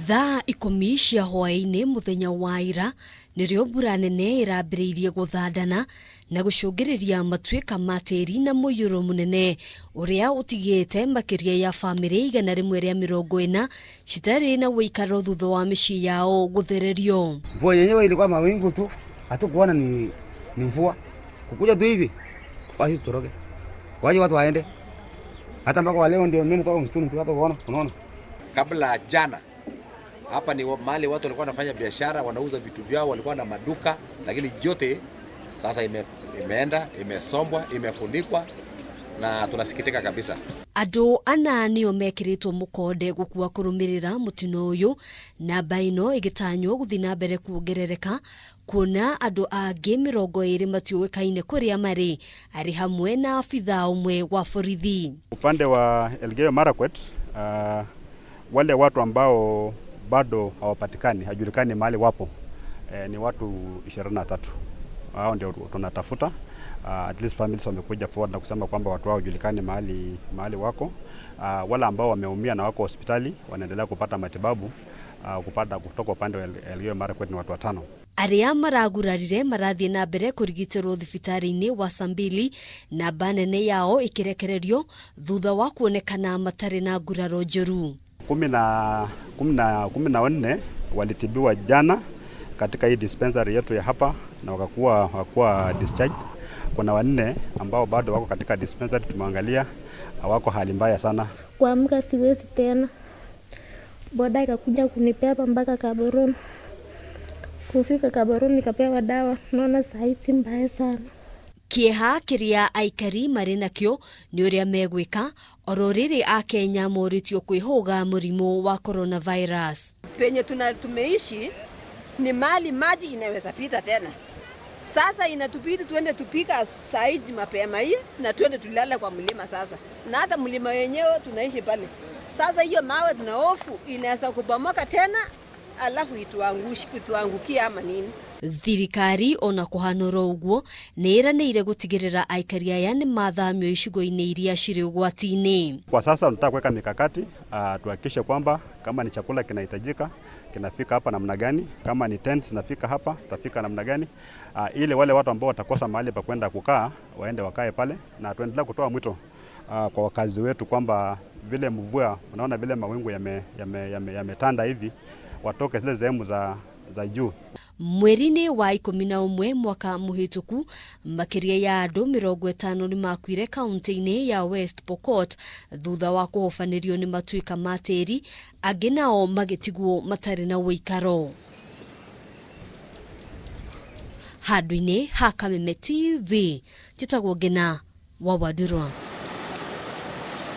Thaa 10 cia hwaĩ-inĩ muthenya wa ira nĩrĩo mbura nene ĩrambĩrĩirie gũthandana na gũcũngĩrĩria matuika ma tiri na muiyuro munene ũrĩa ũtigĩte makĩria ya famĩlĩ 140 citarĩ na ũikaro thutha wa mĩciĩ yao gũthererio. Mvua yenyewe ilikuwa mawingu tu, hatukuona ni mvua. Kukuja tu hivi basi tutoroke. Waje watu waende. Hata mpaka leo ndio mimi natoka msituni tu hata unaona. Kabla jana hapa ni mahali watu walikuwa wanafanya biashara, wanauza vitu vyao, walikuwa na maduka, lakini yote sasa imeenda, imesombwa, imefunikwa na tunasikitika kabisa. Andu ana nĩo mekĩrĩtwo mukonde gukua kurumirira mutino uyu na baino igitanywo guthii na mbere kuongerereka kuona andu angĩ 20 matiũĩkaine kuria marĩ ari hamwe na afitha umwe wa borithi. Upande wa Elgeiyo Marakwet, wale watu ambao bado hawapatikani, hajulikani mahali wapo, ni watu 23. Hao ndio tunatafuta. At least families wamekuja forward na kusema kwamba watu wao hajulikani mahali wako. Wale ambao wameumia na wako hospitali wanaendelea kupata matibabu, kutoka upande wa Elgeiyo Marakwet ni watu 5. Aria maragurarire marathie na mbere kurigitirwo thibitari-ini wa Sambili na banene yao ikirekererio thutha wa kuonekana matari na nguraro njũru. 14 walitibiwa jana katika hii dispensary yetu ya hapa na wakakuwa discharged. Kuna 4 ambao bado wako katika dispensary, tumeangalia hawako hali mbaya sana. Kuamka siwezi tena. Boda ikakuja kunipea mpaka Kaboroni. Kufika Kaboroni nikapewa dawa, naona saizi mbaya sana. Kieha kiria aikari marĩ nakĩo nĩ ũrĩa megwĩka oro rĩrĩ a Kenya moritio kwĩhũga mũrimũ wa coronavirus. Penye tumeishi ni mali maji inaweza pita tena. Sasa inatubidi tuende tupika saidi mapema hii na tuende tulala kwa mlima sasa. Na hata mlima wenyewe tunaishi pale. Sasa hiyo mawe tuna hofu inaweza kubomoka tena alafu ituangukia ama nini. Thirikari ona kuhanora uguo nĩĩranĩire gũtigĩrĩra aikari aya nĩ mathamio icigo-inĩ iria cirĩ ũgwati-inĩ. Kwa sasa tunataka kuweka mikakati, tuhakikishe kwamba kama ni chakula kinahitajika kinafika hapa namna gani, kama ni tents zinafika hapa zitafika namna gani, ili wale watu ambao watakosa mahali pa kwenda kukaa waende wakae pale, na tuendelea kutoa mwito kwa wakazi wetu kwamba vile mvua, unaona vile mawingu yametanda hivi, watoke zile sehemu za juu. Mweri-inĩ wa 11 mwaka mũhĩtũku makĩria ya andũ 50 nimakuire kaunti-ini ya West Pokot thutha wa kuhombanirio ni matuika ma tiri, angĩ nao magĩtigwo matarĩ na ũikaro. Handũ-inĩ ha Kameme TV, njĩtagwo Ngina wa Wadurwa.